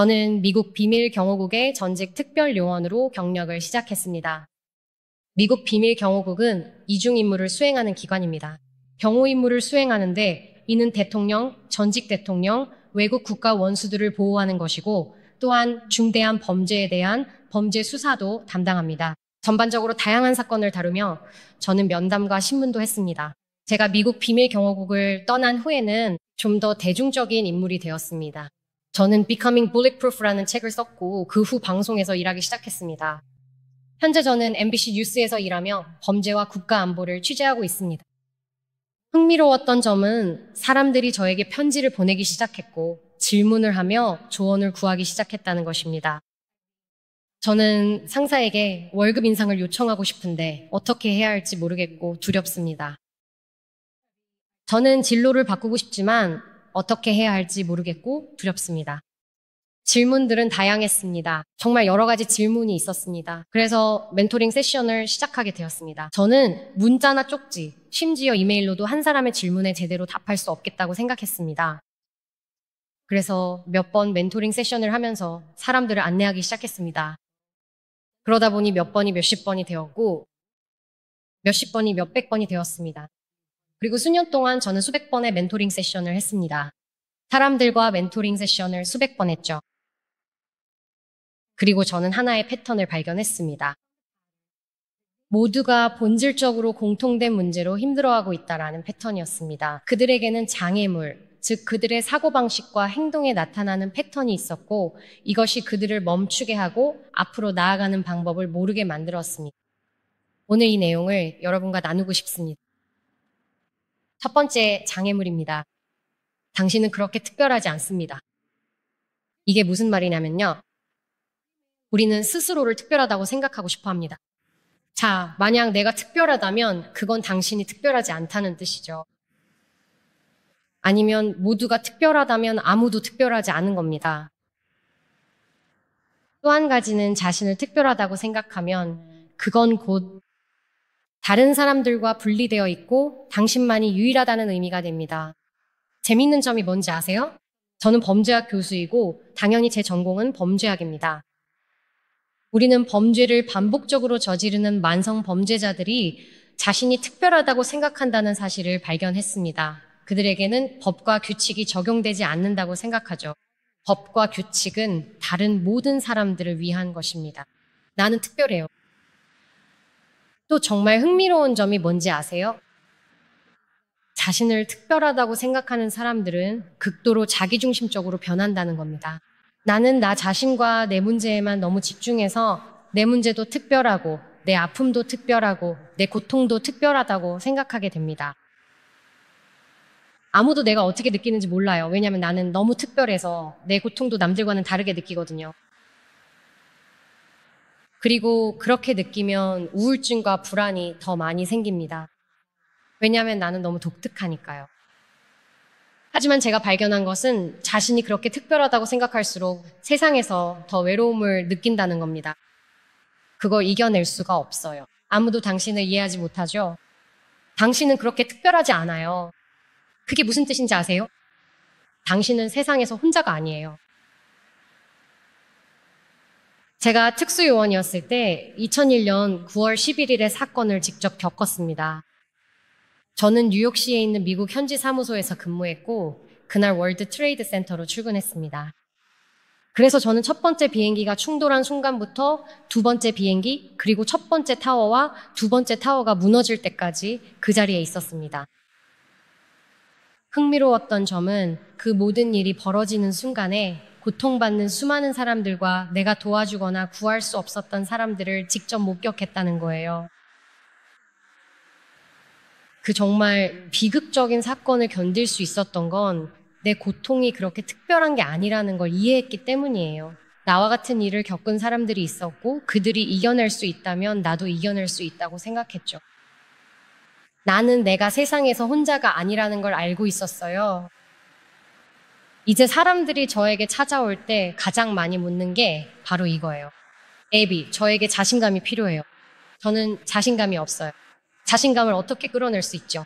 저는 미국 비밀경호국의 전직 특별요원으로 경력을 시작했습니다. 미국 비밀경호국은 이중 임무를 수행하는 기관입니다. 경호 임무를 수행하는데 이는 대통령, 전직 대통령, 외국 국가 원수들을 보호하는 것이고 또한 중대한 범죄에 대한 범죄 수사도 담당합니다. 전반적으로 다양한 사건을 다루며 저는 면담과 신문도 했습니다. 제가 미국 비밀경호국을 떠난 후에는 좀 더 대중적인 인물이 되었습니다. 저는 Becoming Bulletproof라는 책을 썼고 그 후 방송에서 일하기 시작했습니다. 현재 저는 MBC 뉴스에서 일하며 범죄와 국가 안보를 취재하고 있습니다. 흥미로웠던 점은 사람들이 저에게 편지를 보내기 시작했고 질문을 하며 조언을 구하기 시작했다는 것입니다. 저는 상사에게 월급 인상을 요청하고 싶은데 어떻게 해야 할지 모르겠고 두렵습니다. 저는 진로를 바꾸고 싶지만 어떻게 해야 할지 모르겠고 두렵습니다. 질문들은 다양했습니다. 정말 여러 가지 질문이 있었습니다. 그래서 멘토링 세션을 시작하게 되었습니다. 저는 문자나 쪽지, 심지어 이메일로도 한 사람의 질문에 제대로 답할 수 없겠다고 생각했습니다. 그래서 몇 번 멘토링 세션을 하면서 사람들을 안내하기 시작했습니다. 그러다 보니 몇 번이 몇십 번이 되었고 몇십 번이 몇백 번이 되었습니다. 그리고 수년 동안 저는 수백 번의 멘토링 세션을 했습니다. 사람들과 멘토링 세션을 수백 번 했죠. 그리고 저는 하나의 패턴을 발견했습니다. 모두가 본질적으로 공통된 문제로 힘들어하고 있다라는 패턴이었습니다. 그들에게는 장애물, 즉 그들의 사고방식과 행동에 나타나는 패턴이 있었고 이것이 그들을 멈추게 하고 앞으로 나아가는 방법을 모르게 만들었습니다. 오늘 이 내용을 여러분과 나누고 싶습니다. 첫 번째 장애물입니다. 당신은 그렇게 특별하지 않습니다. 이게 무슨 말이냐면요. 우리는 스스로를 특별하다고 생각하고 싶어 합니다. 자, 만약 내가 특별하다면 그건 당신이 특별하지 않다는 뜻이죠. 아니면 모두가 특별하다면 아무도 특별하지 않은 겁니다. 또 한 가지는 자신을 특별하다고 생각하면 그건 곧 다른 사람들과 분리되어 있고 당신만이 유일하다는 의미가 됩니다. 재밌는 점이 뭔지 아세요? 저는 범죄학 교수이고 당연히 제 전공은 범죄학입니다. 우리는 범죄를 반복적으로 저지르는 만성 범죄자들이 자신이 특별하다고 생각한다는 사실을 발견했습니다. 그들에게는 법과 규칙이 적용되지 않는다고 생각하죠. 법과 규칙은 다른 모든 사람들을 위한 것입니다. 나는 특별해요. 또 정말 흥미로운 점이 뭔지 아세요? 자신을 특별하다고 생각하는 사람들은 극도로 자기중심적으로 변한다는 겁니다. 나는 나 자신과 내 문제에만 너무 집중해서 내 문제도 특별하고 내 아픔도 특별하고 내 고통도 특별하다고 생각하게 됩니다. 아무도 내가 어떻게 느끼는지 몰라요. 왜냐하면 나는 너무 특별해서 내 고통도 남들과는 다르게 느끼거든요. 그리고 그렇게 느끼면 우울증과 불안이 더 많이 생깁니다. 왜냐하면 나는 너무 독특하니까요. 하지만 제가 발견한 것은 자신이 그렇게 특별하다고 생각할수록 세상에서 더 외로움을 느낀다는 겁니다. 그걸 이겨낼 수가 없어요. 아무도 당신을 이해하지 못하죠? 당신은 그렇게 특별하지 않아요. 그게 무슨 뜻인지 아세요? 당신은 세상에서 혼자가 아니에요. 제가 특수요원이었을 때 2001년 9월 11일의 사건을 직접 겪었습니다. 저는 뉴욕시에 있는 미국 현지 사무소에서 근무했고 그날 월드 트레이드 센터로 출근했습니다. 그래서 저는 첫 번째 비행기가 충돌한 순간부터 두 번째 비행기 그리고 첫 번째 타워와 두 번째 타워가 무너질 때까지 그 자리에 있었습니다. 흥미로웠던 점은 그 모든 일이 벌어지는 순간에 고통받는 수많은 사람들과 내가 도와주거나 구할 수 없었던 사람들을 직접 목격했다는 거예요. 그 정말 비극적인 사건을 견딜 수 있었던 건 내 고통이 그렇게 특별한 게 아니라는 걸 이해했기 때문이에요. 나와 같은 일을 겪은 사람들이 있었고 그들이 이겨낼 수 있다면 나도 이겨낼 수 있다고 생각했죠. 나는 내가 세상에서 혼자가 아니라는 걸 알고 있었어요. 이제 사람들이 저에게 찾아올 때 가장 많이 묻는 게 바로 이거예요. 에비, 저에게 자신감이 필요해요. 저는 자신감이 없어요. 자신감을 어떻게 끌어낼 수 있죠?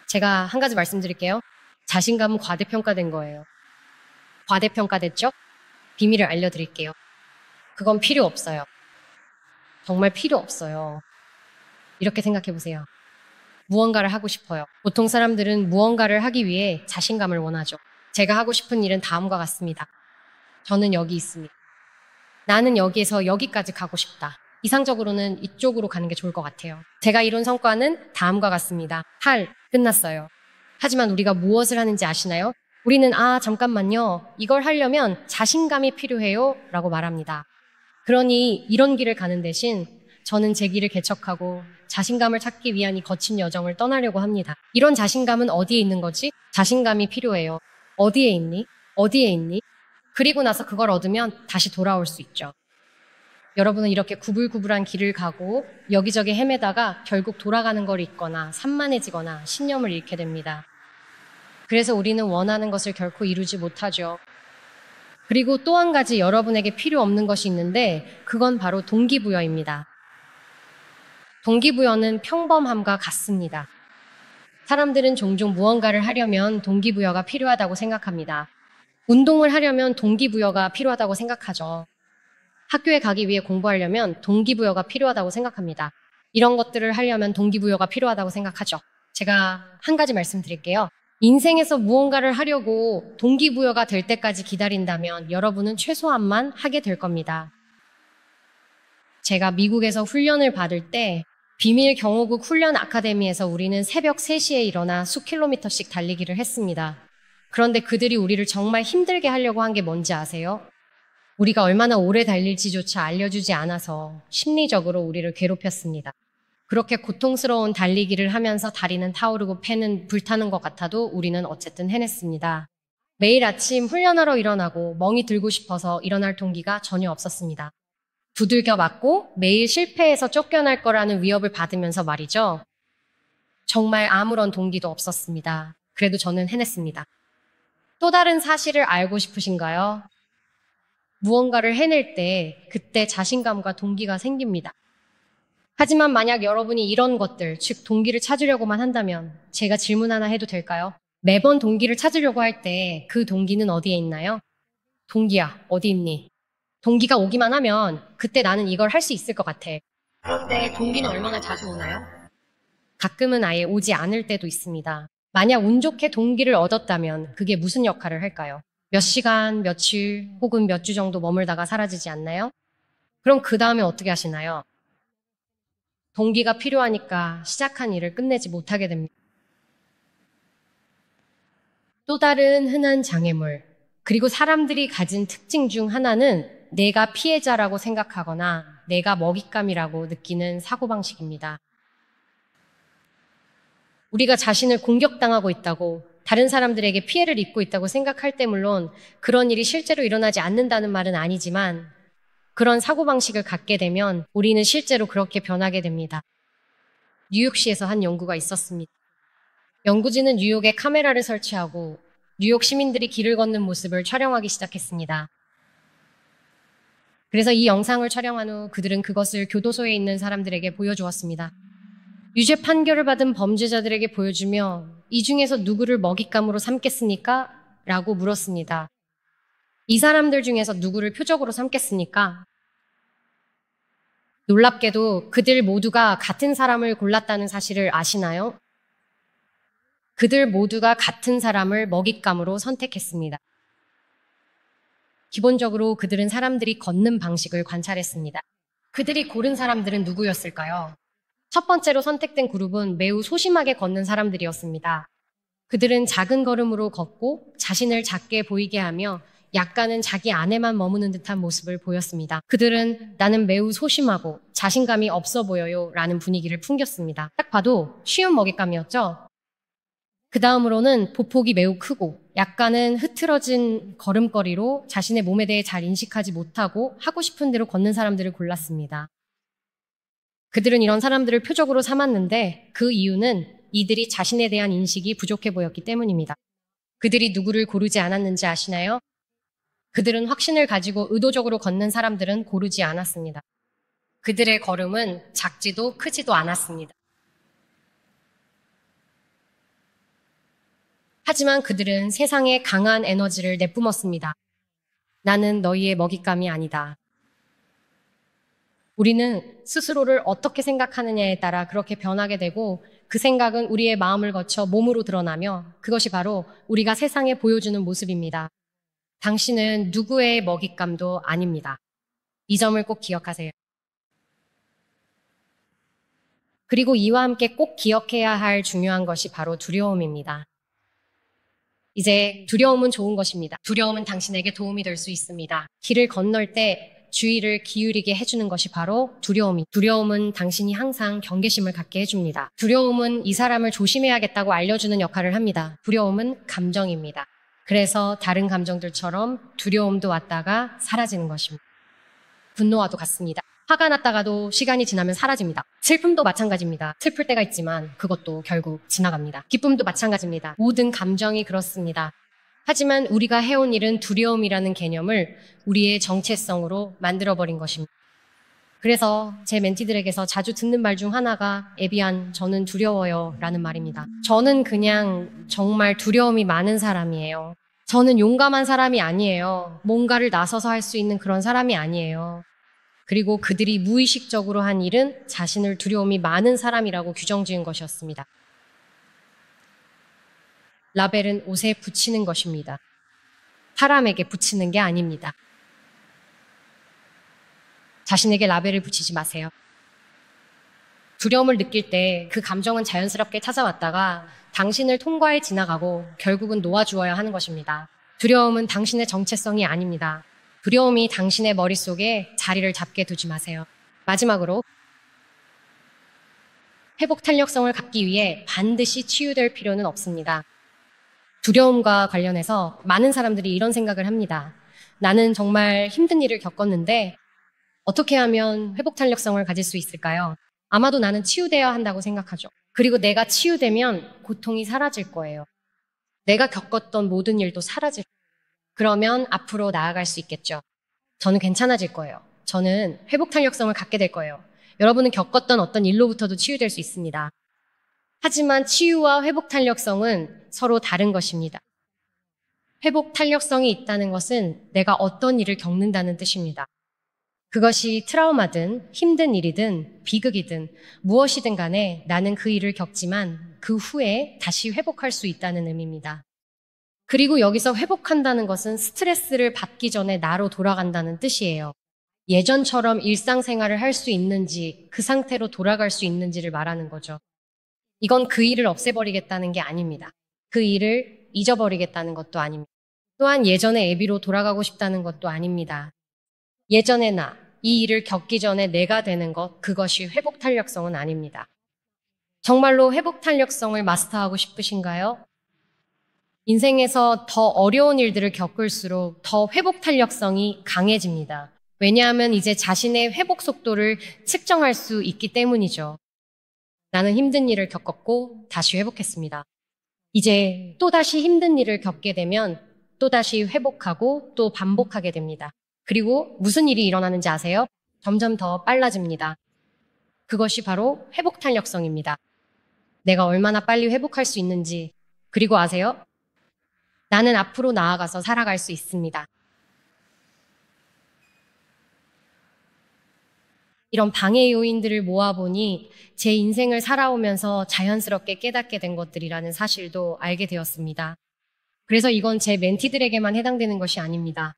제가 한 가지 말씀드릴게요. 자신감은 과대평가된 거예요. 과대평가됐죠? 비밀을 알려드릴게요. 그건 필요 없어요. 정말 필요 없어요. 이렇게 생각해 보세요. 무언가를 하고 싶어요. 보통 사람들은 무언가를 하기 위해 자신감을 원하죠. 제가 하고 싶은 일은 다음과 같습니다. 저는 여기 있습니다. 나는 여기에서 여기까지 가고 싶다. 이상적으로는 이쪽으로 가는 게 좋을 것 같아요. 제가 이룬 성과는 다음과 같습니다. 끝났어요. 하지만 우리가 무엇을 하는지 아시나요? 우리는 잠깐만요. 이걸 하려면 자신감이 필요해요. 라고 말합니다. 그러니 이런 길을 가는 대신 저는 제 길을 개척하고 자신감을 찾기 위한 이 거친 여정을 떠나려고 합니다. 이런 자신감은 어디에 있는 거지? 자신감이 필요해요. 어디에 있니? 어디에 있니? 그리고 나서 그걸 얻으면 다시 돌아올 수 있죠. 여러분은 이렇게 구불구불한 길을 가고 여기저기 헤매다가 결국 돌아가는 걸 잊거나 산만해지거나 신념을 잃게 됩니다. 그래서 우리는 원하는 것을 결코 이루지 못하죠. 그리고 또 한 가지 여러분에게 필요 없는 것이 있는데 그건 바로 동기부여입니다. 동기부여는 평범함과 같습니다. 사람들은 종종 무언가를 하려면 동기부여가 필요하다고 생각합니다. 운동을 하려면 동기부여가 필요하다고 생각하죠. 학교에 가기 위해 공부하려면 동기부여가 필요하다고 생각합니다. 이런 것들을 하려면 동기부여가 필요하다고 생각하죠. 제가 한 가지 말씀드릴게요. 인생에서 무언가를 하려고 동기부여가 될 때까지 기다린다면 여러분은 최소한만 하게 될 겁니다. 제가 미국에서 훈련을 받을 때 비밀 경호국 훈련 아카데미에서 우리는 새벽 3시에 일어나 수킬로미터씩 달리기를 했습니다. 그런데 그들이 우리를 정말 힘들게 하려고 한 게 뭔지 아세요? 우리가 얼마나 오래 달릴지조차 알려주지 않아서 심리적으로 우리를 괴롭혔습니다. 그렇게 고통스러운 달리기를 하면서 다리는 타오르고 폐는 불타는 것 같아도 우리는 어쨌든 해냈습니다. 매일 아침 훈련하러 일어나고 멍이 들고 싶어서 일어날 동기가 전혀 없었습니다. 두들겨 맞고 매일 실패해서 쫓겨날 거라는 위협을 받으면서 말이죠. 정말 아무런 동기도 없었습니다. 그래도 저는 해냈습니다. 또 다른 사실을 알고 싶으신가요? 무언가를 해낼 때 그때 자신감과 동기가 생깁니다. 하지만 만약 여러분이 이런 것들, 즉 동기를 찾으려고만 한다면 제가 질문 하나 해도 될까요? 매번 동기를 찾으려고 할 때 그 동기는 어디에 있나요? 동기야, 어디 있니? 동기가 오기만 하면 그때 나는 이걸 할 수 있을 것 같아. 그런데 동기는 얼마나 자주 오나요? 가끔은 아예 오지 않을 때도 있습니다. 만약 운 좋게 동기를 얻었다면 그게 무슨 역할을 할까요? 몇 시간, 며칠 혹은 몇 주 정도 머물다가 사라지지 않나요? 그럼 그 다음에 어떻게 하시나요? 동기가 필요하니까 시작한 일을 끝내지 못하게 됩니다. 또 다른 흔한 장애물, 그리고 사람들이 가진 특징 중 하나는 내가 피해자라고 생각하거나 내가 먹잇감이라고 느끼는 사고방식입니다. 우리가 자신을 공격당하고 있다고 다른 사람들에게 피해를 입고 있다고 생각할 때 물론 그런 일이 실제로 일어나지 않는다는 말은 아니지만 그런 사고방식을 갖게 되면 우리는 실제로 그렇게 변하게 됩니다. 뉴욕시에서 한 연구가 있었습니다. 연구진은 뉴욕에 카메라를 설치하고 뉴욕 시민들이 길을 걷는 모습을 촬영하기 시작했습니다. 그래서 이 영상을 촬영한 후 그들은 그것을 교도소에 있는 사람들에게 보여주었습니다. 유죄 판결을 받은 범죄자들에게 보여주며 이 중에서 누구를 먹잇감으로 삼겠습니까? 라고 물었습니다. 이 사람들 중에서 누구를 표적으로 삼겠습니까? 놀랍게도 그들 모두가 같은 사람을 골랐다는 사실을 아시나요? 그들 모두가 같은 사람을 먹잇감으로 선택했습니다. 기본적으로 그들은 사람들이 걷는 방식을 관찰했습니다. 그들이 고른 사람들은 누구였을까요? 첫 번째로 선택된 그룹은 매우 소심하게 걷는 사람들이었습니다. 그들은 작은 걸음으로 걷고 자신을 작게 보이게 하며 약간은 자기 안에만 머무는 듯한 모습을 보였습니다. 그들은 나는 매우 소심하고 자신감이 없어 보여요 라는 분위기를 풍겼습니다. 딱 봐도 쉬운 먹잇감이었죠? 그 다음으로는 보폭이 매우 크고 약간은 흐트러진 걸음걸이로 자신의 몸에 대해 잘 인식하지 못하고 하고 싶은 대로 걷는 사람들을 골랐습니다. 그들은 이런 사람들을 표적으로 삼았는데 그 이유는 이들이 자신에 대한 인식이 부족해 보였기 때문입니다. 그들이 누구를 고르지 않았는지 아시나요? 그들은 확신을 가지고 의도적으로 걷는 사람들은 고르지 않았습니다. 그들의 걸음은 작지도 크지도 않았습니다. 하지만 그들은 세상에 강한 에너지를 내뿜었습니다. 나는 너희의 먹잇감이 아니다. 우리는 스스로를 어떻게 생각하느냐에 따라 그렇게 변하게 되고 그 생각은 우리의 마음을 거쳐 몸으로 드러나며 그것이 바로 우리가 세상에 보여주는 모습입니다. 당신은 누구의 먹잇감도 아닙니다. 이 점을 꼭 기억하세요. 그리고 이와 함께 꼭 기억해야 할 중요한 것이 바로 두려움입니다. 이제 두려움은 좋은 것입니다. 두려움은 당신에게 도움이 될 수 있습니다. 길을 건널 때 주의를 기울이게 해주는 것이 바로 두려움은 당신이 항상 경계심을 갖게 해줍니다. 두려움은 이 사람을 조심해야겠다고 알려주는 역할을 합니다. 두려움은 감정입니다. 그래서 다른 감정들처럼 두려움도 왔다가 사라지는 것입니다. 분노와도 같습니다. 화가 났다가도 시간이 지나면 사라집니다. 슬픔도 마찬가지입니다. 슬플 때가 있지만 그것도 결국 지나갑니다. 기쁨도 마찬가지입니다. 모든 감정이 그렇습니다. 하지만 우리가 해온 일은 두려움이라는 개념을 우리의 정체성으로 만들어버린 것입니다. 그래서 제 멘티들에게서 자주 듣는 말 중 하나가 에비안, 저는 두려워요 라는 말입니다. 저는 그냥 정말 두려움이 많은 사람이에요. 저는 용감한 사람이 아니에요. 뭔가를 나서서 할 수 있는 그런 사람이 아니에요. 그리고 그들이 무의식적으로 한 일은 자신을 두려움이 많은 사람이라고 규정 지은 것이었습니다. 라벨은 옷에 붙이는 것입니다. 사람에게 붙이는 게 아닙니다. 자신에게 라벨을 붙이지 마세요. 두려움을 느낄 때 그 감정은 자연스럽게 찾아왔다가 당신을 통과해 지나가고 결국은 놓아주어야 하는 것입니다. 두려움은 당신의 정체성이 아닙니다. 두려움이 당신의 머릿속에 자리를 잡게 두지 마세요. 마지막으로 회복 탄력성을 갖기 위해 반드시 치유될 필요는 없습니다. 두려움과 관련해서 많은 사람들이 이런 생각을 합니다. 나는 정말 힘든 일을 겪었는데 어떻게 하면 회복 탄력성을 가질 수 있을까요? 아마도 나는 치유되어야 한다고 생각하죠. 그리고 내가 치유되면 고통이 사라질 거예요. 내가 겪었던 모든 일도 사라질 거예요. 그러면 앞으로 나아갈 수 있겠죠. 저는 괜찮아질 거예요. 저는 회복 탄력성을 갖게 될 거예요. 여러분은 겪었던 어떤 일로부터도 치유될 수 있습니다. 하지만 치유와 회복 탄력성은 서로 다른 것입니다. 회복 탄력성이 있다는 것은 내가 어떤 일을 겪는다는 뜻입니다. 그것이 트라우마든 힘든 일이든 비극이든 무엇이든 간에 나는 그 일을 겪지만 그 후에 다시 회복할 수 있다는 의미입니다. 그리고 여기서 회복한다는 것은 스트레스를 받기 전에 나로 돌아간다는 뜻이에요. 예전처럼 일상생활을 할 수 있는지, 그 상태로 돌아갈 수 있는지를 말하는 거죠. 이건 그 일을 없애버리겠다는 게 아닙니다. 그 일을 잊어버리겠다는 것도 아닙니다. 또한 예전의 애비로 돌아가고 싶다는 것도 아닙니다. 예전의 나, 이 일을 겪기 전에 내가 되는 것, 그것이 회복 탄력성은 아닙니다. 정말로 회복 탄력성을 마스터하고 싶으신가요? 인생에서 더 어려운 일들을 겪을수록 더 회복 탄력성이 강해집니다. 왜냐하면 이제 자신의 회복 속도를 측정할 수 있기 때문이죠. 나는 힘든 일을 겪었고 다시 회복했습니다. 이제 또다시 힘든 일을 겪게 되면 또다시 회복하고 또 반복하게 됩니다. 그리고 무슨 일이 일어나는지 아세요? 점점 더 빨라집니다. 그것이 바로 회복 탄력성입니다. 내가 얼마나 빨리 회복할 수 있는지. 그리고 아세요? 나는 앞으로 나아가서 살아갈 수 있습니다. 이런 방해 요인들을 모아보니 제 인생을 살아오면서 자연스럽게 깨닫게 된 것들이라는 사실도 알게 되었습니다. 그래서 이건 제 멘티들에게만 해당되는 것이 아닙니다.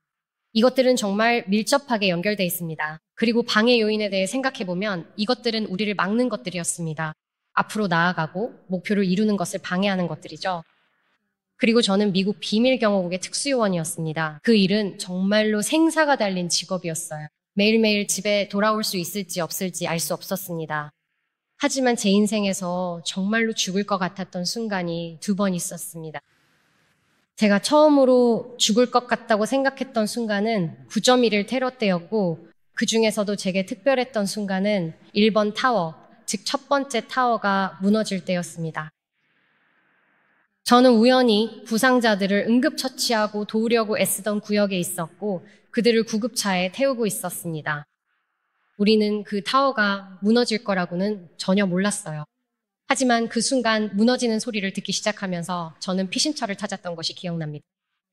이것들은 정말 밀접하게 연결되어 있습니다. 그리고 방해 요인에 대해 생각해보면 이것들은 우리를 막는 것들이었습니다. 앞으로 나아가고 목표를 이루는 것을 방해하는 것들이죠. 그리고 저는 미국 비밀경호국의 특수요원이었습니다. 그 일은 정말로 생사가 달린 직업이었어요. 매일매일 집에 돌아올 수 있을지 없을지 알 수 없었습니다. 하지만 제 인생에서 정말로 죽을 것 같았던 순간이 2번 있었습니다. 제가 처음으로 죽을 것 같다고 생각했던 순간은 9.11 테러 때였고 그 중에서도 제게 특별했던 순간은 1번 타워, 즉 첫 번째 타워가 무너질 때였습니다. 저는 우연히 부상자들을 응급처치하고 도우려고 애쓰던 구역에 있었고 그들을 구급차에 태우고 있었습니다. 우리는 그 타워가 무너질 거라고는 전혀 몰랐어요. 하지만 그 순간 무너지는 소리를 듣기 시작하면서 저는 피신처를 찾았던 것이 기억납니다.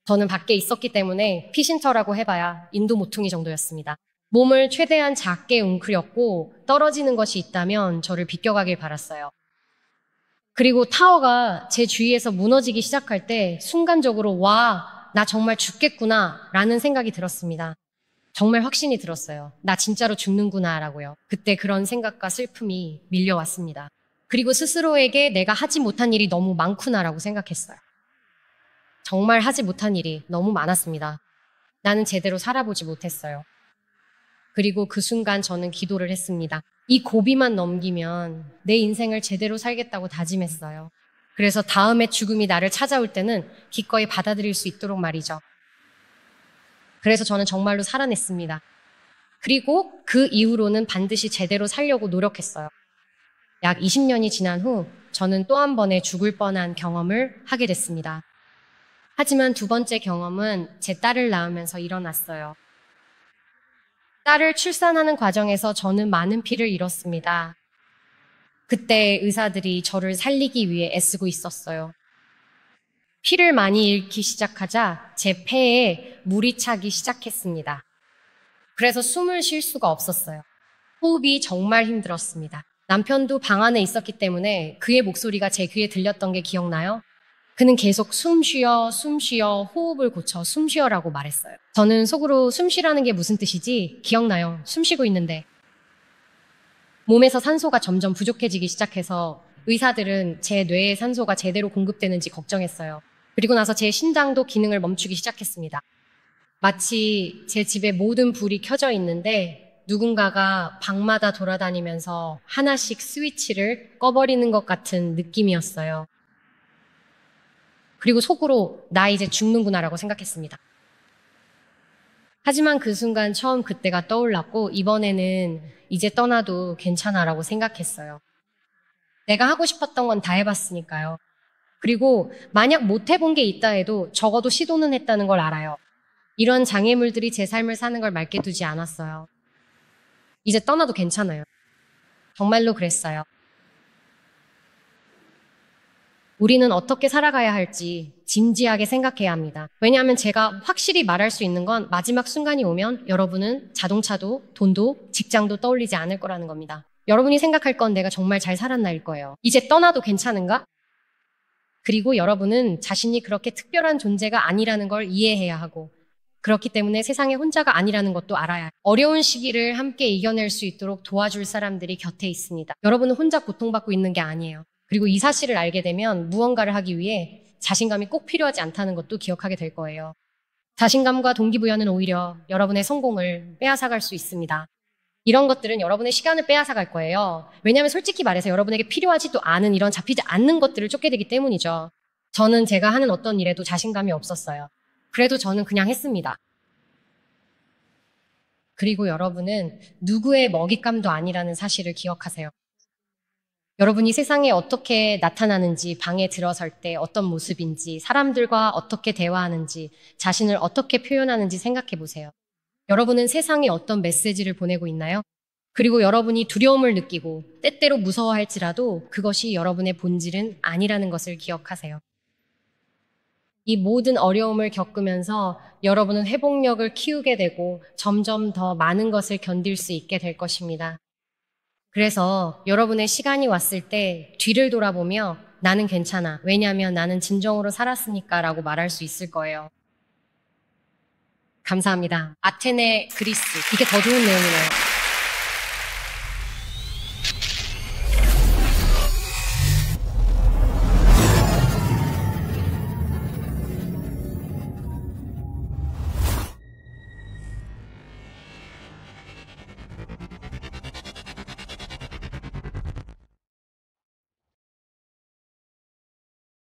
저는 밖에 있었기 때문에 피신처라고 해봐야 인도 모퉁이 정도였습니다. 몸을 최대한 작게 웅크렸고 떨어지는 것이 있다면 저를 비껴가길 바랐어요. 그리고 타워가 제 주위에서 무너지기 시작할 때 순간적으로 와, 나 정말 죽겠구나 라는 생각이 들었습니다. 정말 확신이 들었어요. 나 진짜로 죽는구나 라고요. 그때 그런 생각과 슬픔이 밀려왔습니다. 그리고 스스로에게 내가 하지 못한 일이 너무 많구나라고 생각했어요. 정말 하지 못한 일이 너무 많았습니다. 나는 제대로 살아보지 못했어요. 그리고 그 순간 저는 기도를 했습니다. 이 고비만 넘기면 내 인생을 제대로 살겠다고 다짐했어요. 그래서 다음에 죽음이 나를 찾아올 때는 기꺼이 받아들일 수 있도록 말이죠. 그래서 저는 정말로 살아냈습니다. 그리고 그 이후로는 반드시 제대로 살려고 노력했어요. 약 20년이 지난 후 저는 또 한 번의 죽을 뻔한 경험을 하게 됐습니다. 하지만 두 번째 경험은 제 딸을 낳으면서 일어났어요. 딸을 출산하는 과정에서 저는 많은 피를 잃었습니다. 그때 의사들이 저를 살리기 위해 애쓰고 있었어요. 피를 많이 잃기 시작하자 제 폐에 물이 차기 시작했습니다. 그래서 숨을 쉴 수가 없었어요. 호흡이 정말 힘들었습니다. 남편도 방 안에 있었기 때문에 그의 목소리가 제 귀에 들렸던 게 기억나요? 그는 계속 숨 쉬어, 호흡을 고쳐 숨 쉬어라고 말했어요. 저는 속으로 숨 쉬라는 게 무슨 뜻이지? 기억나요. 숨 쉬고 있는데. 몸에서 산소가 점점 부족해지기 시작해서 의사들은 제 뇌에 산소가 제대로 공급되는지 걱정했어요. 그리고 나서 제 심장도 기능을 멈추기 시작했습니다. 마치 제 집에 모든 불이 켜져 있는데 누군가가 방마다 돌아다니면서 하나씩 스위치를 꺼버리는 것 같은 느낌이었어요. 그리고 속으로 나 이제 죽는구나라고 생각했습니다. 하지만 그 순간 처음 그때가 떠올랐고 이번에는 이제 떠나도 괜찮아라고 생각했어요. 내가 하고 싶었던 건 다 해봤으니까요. 그리고 만약 못 해본 게 있다 해도 적어도 시도는 했다는 걸 알아요. 이런 장애물들이 제 삶을 사는 걸 맑게 두지 않았어요. 이제 떠나도 괜찮아요. 정말로 그랬어요. 우리는 어떻게 살아가야 할지 진지하게 생각해야 합니다. 왜냐하면 제가 확실히 말할 수 있는 건 마지막 순간이 오면 여러분은 자동차도 돈도 직장도 떠올리지 않을 거라는 겁니다. 여러분이 생각할 건 내가 정말 잘 살았나일 거예요. 이제 떠나도 괜찮은가? 그리고 여러분은 자신이 그렇게 특별한 존재가 아니라는 걸 이해해야 하고 그렇기 때문에 세상에 혼자가 아니라는 것도 알아야 해요. 어려운 시기를 함께 이겨낼 수 있도록 도와줄 사람들이 곁에 있습니다. 여러분은 혼자 고통받고 있는 게 아니에요. 그리고 이 사실을 알게 되면 무언가를 하기 위해 자신감이 꼭 필요하지 않다는 것도 기억하게 될 거예요. 자신감과 동기부여는 오히려 여러분의 성공을 빼앗아갈 수 있습니다. 이런 것들은 여러분의 시간을 빼앗아갈 거예요. 왜냐하면 솔직히 말해서 여러분에게 필요하지도 않은 이런 잡히지 않는 것들을 쫓게 되기 때문이죠. 저는 제가 하는 어떤 일에도 자신감이 없었어요. 그래도 저는 그냥 했습니다. 그리고 여러분은 누구의 먹잇감도 아니라는 사실을 기억하세요. 여러분이 세상에 어떻게 나타나는지, 방에 들어설 때 어떤 모습인지, 사람들과 어떻게 대화하는지, 자신을 어떻게 표현하는지 생각해 보세요. 여러분은 세상에 어떤 메시지를 보내고 있나요? 그리고 여러분이 두려움을 느끼고 때때로 무서워할지라도 그것이 여러분의 본질은 아니라는 것을 기억하세요. 이 모든 어려움을 겪으면서 여러분은 회복력을 키우게 되고 점점 더 많은 것을 견딜 수 있게 될 것입니다. 그래서 여러분의 시간이 왔을 때 뒤를 돌아보며 나는 괜찮아. 왜냐하면 나는 진정으로 살았으니까 라고 말할 수 있을 거예요. 감사합니다. 아테네, 그리스. 이게 더 좋은 내용이네요.